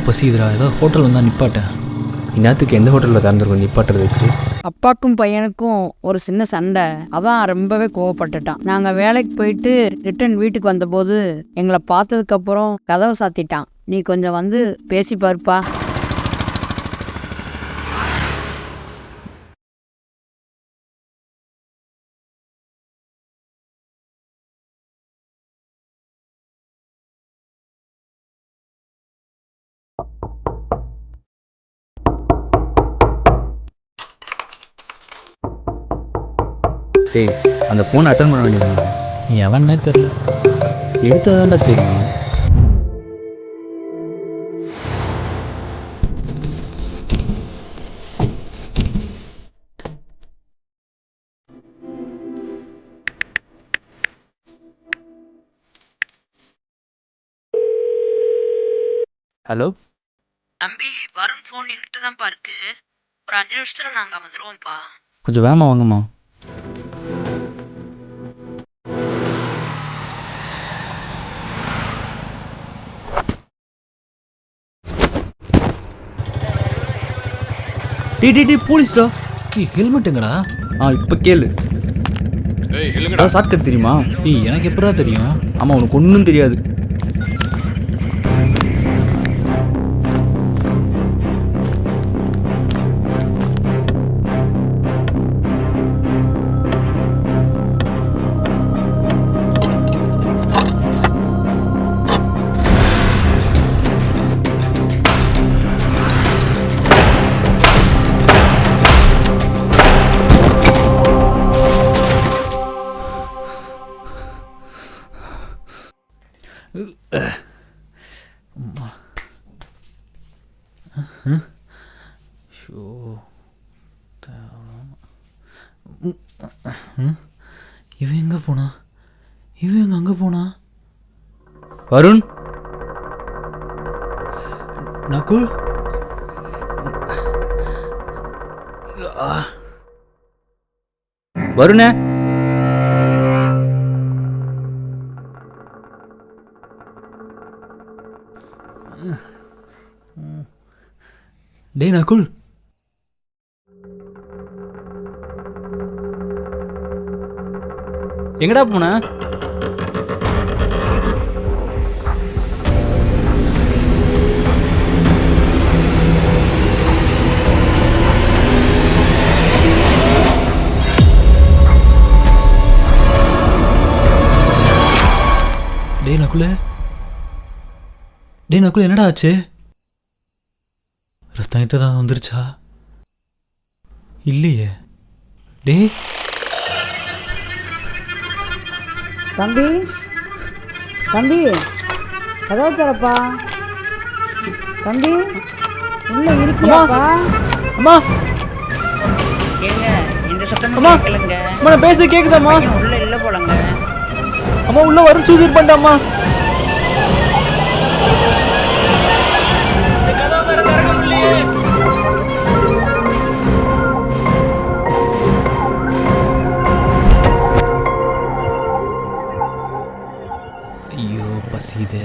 பசிக்குதுடா, ஏதாவது ஹோட்டல் வந்தால் நிப்பாட்டேன். இந்நேரத்துக்கு எந்த ஹோட்டலில் திறந்துருக்கும் நிப்பாட்டுறதுக்கு? அப்பாக்கும் பையனுக்கும் ஒரு சின்ன சண்டை, அதான் ரொம்பவே கோவப்பட்டுட்டான். நாங்கள் வேலைக்கு போயிட்டு ரிட்டன் வீட்டுக்கு வந்தபோது எங்களை பார்த்ததுக்கப்புறம் கதவை சாத்திட்டான். நீ கொஞ்சம் வந்து பேசி பாருப்பா. டேய், அந்த ஃபோன் அட்டன் பண்ண வேண்டியது. எவன்னே தெரில, எடுத்ததாண்டா தெரியும். ஹலோ தம்பி, வருண் ஃபோன் என்கிட்ட தான்ப்பா இருக்கு. ஒரு 5 நிமிஷத்துல நாங்கள் வந்துடுவோம்ப்பா. கொஞ்சம் வேகமாக வாங்கம்மா. டி போலீஸ்டா. ஹெல்மெட்டுங்கடா. இப்போ கேளு. ஷார்ட்கட் தெரியுமா? எனக்கு எப்படா தெரியும்? ஆமாம், உனக்கு ஒன்றும் தெரியாது. இவன் எங்கே போனா? இவன் எங்கே அங்கே போனா? வருண், நகுல், வருணே. டேய் நகுல், எங்கடா போன? டேய் நகுல், டேய் நகுல், என்னடா ஆச்சு? ரத்தம் தான் வந்துருச்சா? இல்லையே. டேய் தம்பி, தம்பி, கதவு திறப்பா. தம்பி, உள்ள இருக்கியாப்பா? அம்மா, ஏங்க, இந்த சத்தம் அம்மா, கேட்கலங்க. அம்மா, நான் பேசுறது கேக்குதாம்மா? உள்ள இல்ல போலங்க. அம்மா, உள்ள வருண் சூசைட் பண்ணிட்டாம்மா. ஐயோ பசியுது.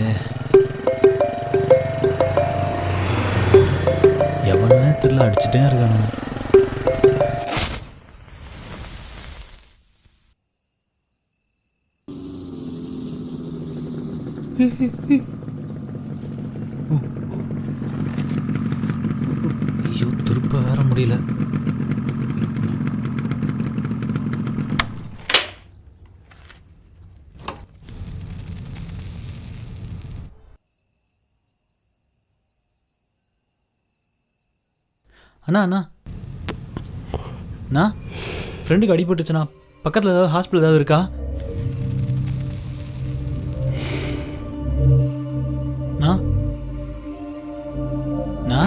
எவனே தெரியல, அடிச்சுட்டே இருக்கானு. ஐயோ, திருப்ப வேற முடியல. அண்ணா அண்ணா அண்ணா, ஃப்ரெண்டுக்கு அடிபட்டுச்சுண்ணா. பக்கத்தில் ஏதாவது ஹாஸ்பிட்டல் ஏதாவது இருக்கா? அண்ணா அண்ணா,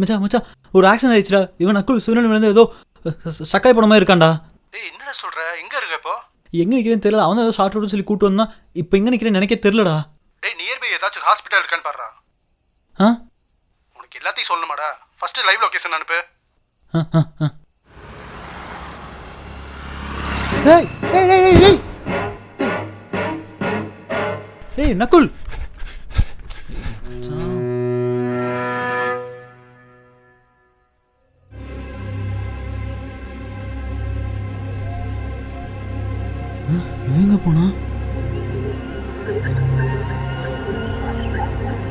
மச்சான் மச்சான் ஒரு ஆக்சிடென்ட் ஆயிடுச்சுடா. இவன் நக்குள் சூரியன் விழுந்து ஏதோ சக்காய் படம் மாதிரி இருக்கான்டா. டேய் என்னடா சொல்ற? எங்க இருக்க இப்போ? எங்கே நிற்கிறேன்னு தெரியல. அவன் ஏதோ ஷார்ட் ரோடுன்னு சொல்லி கூட்டு வந்தான். இப்போ எங்கே நிற்கிறேன்னு நினைக்க தெரிலடா. டேய் நியர்பை ஏதாச்சும் ஹாஸ்பிட்டல் இருக்கான்னு பாருடா. ஆ உனக்கு எல்லாத்தையும் சொல்லணுமாடா? ஃபர்ஸ்ட் லைவ் லொகேஷன் அனுப்பு. ஏய் ஏய் ஏய் ஏய் ஏய் ஏய் நக்குல் எங்க போனா?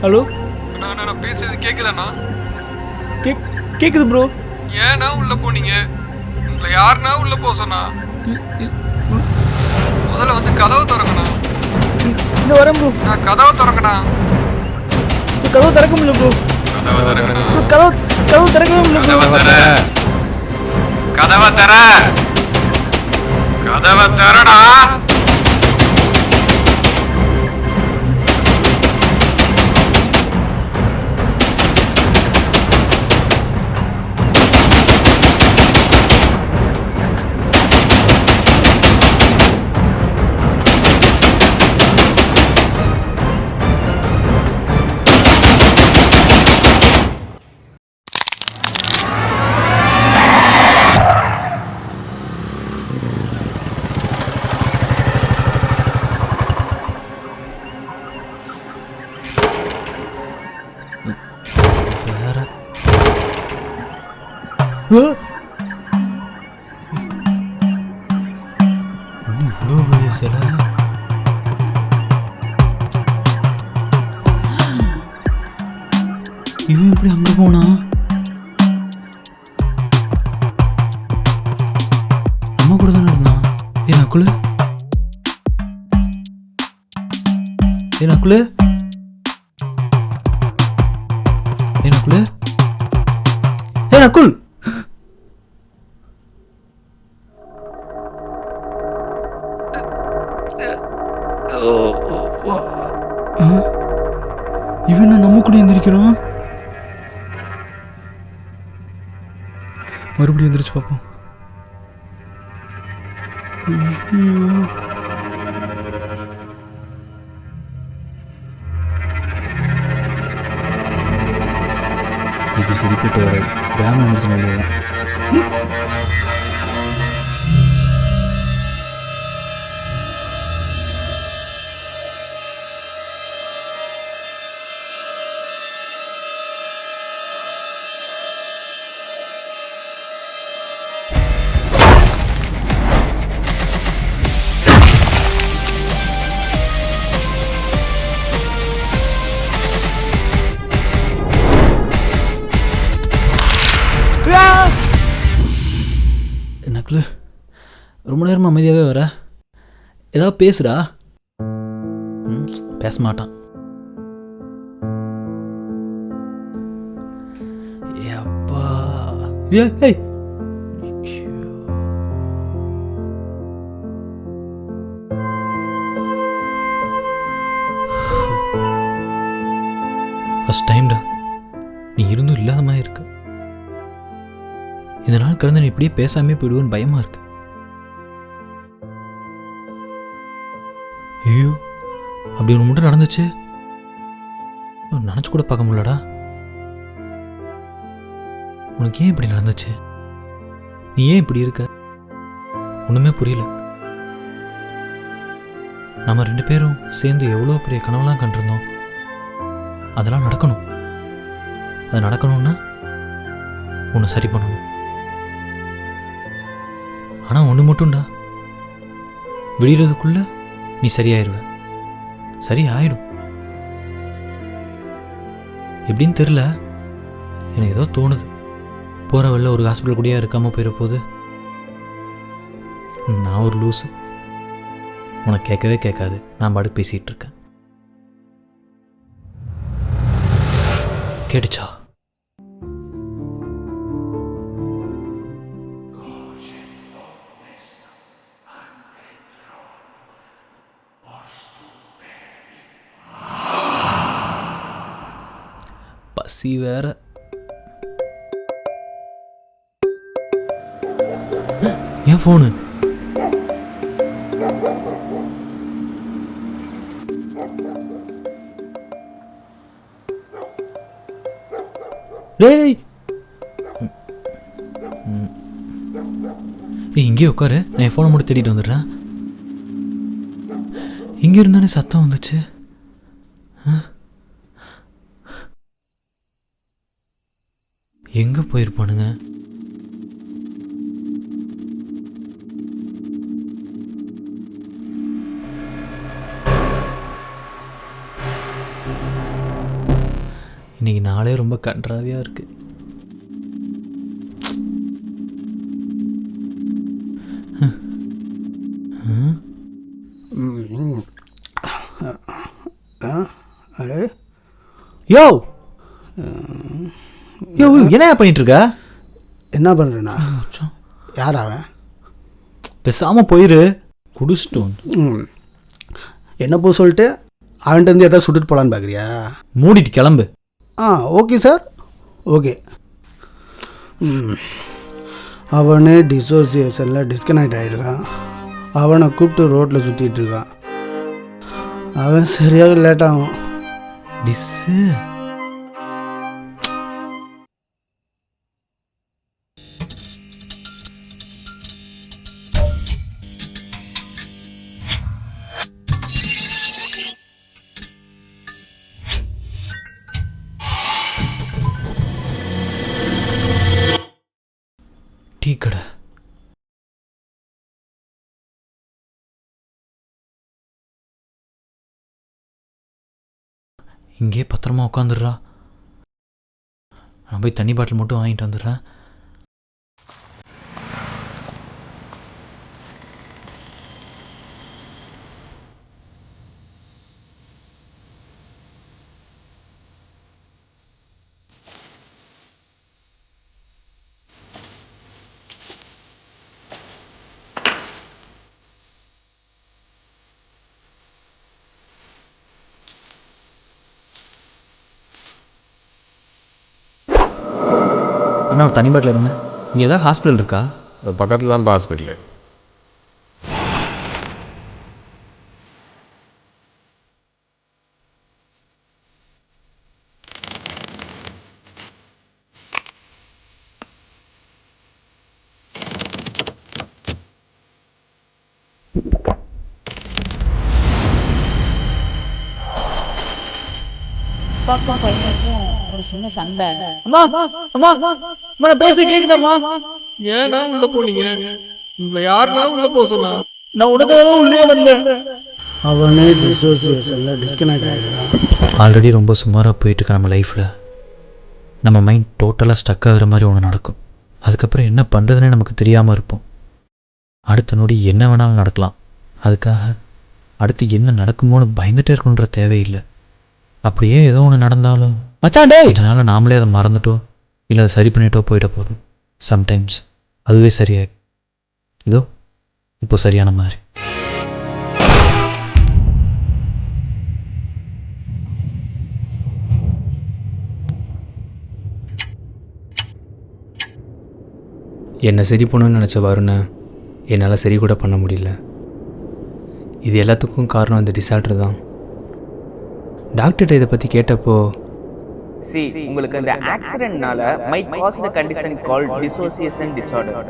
ஹலோ நான் பேசுறது கேக்குதாண்ணா? கேக்குது ப்ரோ. ஏன்னா உள்ள போனீங்க? உங்களை யாருன்னா உள்ள போக சொன்னா? முதல்ல வந்து கதவை திறக்கணும். இந்த வரேன் ப்ரோ. நான் கதவை திறக்கணும். கதவு திறக்க முடியல ப்ரோ. கதவை திறக்கணும். கதவு திறக்கவே முடியல. கதவை தர கதவை தரடா. இவ்வளோ பெரிய சிலை. இவன் எப்படி அங்கே போனா? அம்மா கூட தானே இருந்தான். ஏ நக்குலு ஏ நக்குலு ஏ நக்குலு ஏ நக்குல் இவன் நம்ம கூட எந்திரிக்கிறோம். மறுபடியும் எந்திரிச்சு பார்ப்போம். இது சரிப்பட்டு வர கிராமம் எந்திரிச்சு நல்லதான். நக்குலு ரொம்ப நேரமாக அமைதியாகவே வர. ஏதாவது பேசுடா. பேச மாட்டான். அப்பா ஏய் ஃபர்ஸ்ட் டைம்டா நீ இருந்தும் இல்லாத மாதிரி இருக்கு. இந்த நாள் கடந்து நீ இப்படியே பேசாமே போயிடுவோன்னு பயமா இருக்கு. ஐயோ அப்படி ஒன்று மட்டும் நடந்துச்சு. நினச்சி கூட பார்க்க முடியலடா. உனக்கு ஏன் இப்படி நடந்துச்சு? நீ ஏன் இப்படி இருக்க? ஒன்றுமே புரியல. நம்ம 2 பேரும் சேர்ந்து எவ்வளோ பெரிய கனவுலாம் கண்டிருந்தோம். அதெல்லாம் நடக்கணும். அது நடக்கணும்னா ஒன்று சரி பண்ணணும். ஆனால் ஒன்று மட்டும்டா, விடிகிறதுக்குள்ள நீ சரியாயிருவ. சரி ஆயிடும். எப்படின்னு தெரில, எனக்கு ஏதோ தோணுது. போகிற வழியில் ஒரு ஹாஸ்பிட்டல் கூடயா இருக்காமல் போயிட போகுது. நான் ஒரு லூஸு. உனக்கு கேட்கவே கேட்காது. நான் பாட்டு பேசிகிட்டு இருக்கேன். கேட்டுச்சா? பசி வேற. என் ஃபோனு. டேய் இங்கே உட்காரு, நான் என் ஃபோனை மட்டும் தேடிட்டு வந்துடுறேன். இங்கே இருந்தானே சத்தம் வந்துச்சு. எங்கே போயிருப்பானுங்க? இன்னைக்கு நாளே ரொம்ப கன்றாவியாக இருக்கு. யோ யோ என்ன பண்ணிட்டு இருக்க? என்ன பண்ணுறேண்ணா? யார் அவன்? பேசாமல் போயிரு, குடிச்சிட்டு வந்து. என்ன போ சொல்லிட்டு அவன்கிட்ட இருந்து எதாவது சுட்டுட்டு போகலான்னு பார்க்குறியா? மூடிட்டு கிளம்பு. Okay sir, okay. அவனே டிசோசியேஷனில் டிஸ்கனெக்ட் ஆகிருக்கான். அவனை கூப்பிட்டு ரோட்டில் சுற்றிட்டு இருக்கான். அவன் சரியாக லேட் ஆகும். டிஸ்ஸு டீ கடை. இங்கே பத்திரமா உட்காந்துடுறா. நான் போய் தண்ணி பாட்டில் மட்டும் வாங்கிட்டு வந்துடுறேன். அண்ணா ஒரு தண்ணி பாட்டில் இருங்க. இங்கே ஏதாவது ஹாஸ்பிட்டல் இருக்கா? பக்கத்தில் தான் ஹாஸ்பிட்டலு. ஒரு சின்ன சண்டை. பேச கேக்குதாம்மா? ஏன்னா உள்ள போனீங்க? உங்களை யாருன்னா உள்ள போக சொன்னா? நான் உனக்காக உள்ளே வந்தேன். அவனே டிசோசியேஷனில் டிஸ்கனெக்ட் ஆகிருக்கான். ஆல்ரெடி ரொம்ப சுமாராக போயிட்டுருக்க நம்ம லைஃப்பில் நம்ம மைண்ட் டோட்டலாக ஸ்டக் ஆகுற மாதிரி ஒன்று நடக்கும். அதுக்கப்புறம் என்ன பண்ணுறதுனே நமக்கு தெரியாமல் இருப்போம். அடுத்த நொடி என்ன வேணாலும் நடக்கலாம். அதுக்காக அடுத்து என்ன நடக்குமோன்னு பயந்துகிட்டே இருக்கணுன்ற தேவையில்லை. அப்படியே ஏதோ ஒன்று நடந்தாலும் மச்சாண்டே இதனால் நாமளே அதை மறந்துட்டோ இல்லை அதை சரி பண்ணிட்டோ போயிட போதும். சம்டைம்ஸ் அதுவே சரியாகும். இதோ இப்போ சரியான மாதிரி. என்னை சரி பண்ணணும்னு நினச்ச வருணை என்னால் சரி கூட பண்ண முடியல. இது எல்லாத்துக்கும் காரணம் அந்த டிசார்டர் தான். டாக்டர்கிட்ட இதை பற்றி கேட்டப்போ உங்களுக்கு அந்த ஆக்சிடென்ட்னால might cause condition called dissociation disorder.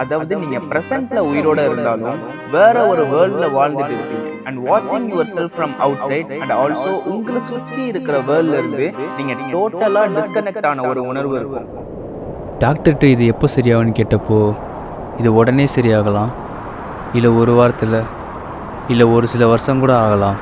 அதாவது நீங்க பிரசன்ட்ல உயிரோட இருந்தாலும் வேற ஒரு வேர்ல்ட்ல வாழ்ந்துட்டு இருப்பீங்க. அண்ட் வாட்சிங் yourself from outside and also உங்களை சுற்றி இருக்கிற வேர்ல்ட்ல இருந்து நீங்க டோட்டலா டிஸ்கனெக்ட் ஆன ஒரு உணர்வு இருக்கும். டாக்டர்கிட்ட இது எப்போ சரியாகும்னு கேட்டப்போ இது உடனே சரியாகலாம், இல்லை ஒரு வாரத்தில், இல்லை ஒரு சில வருஷம் கூட ஆகலாம்.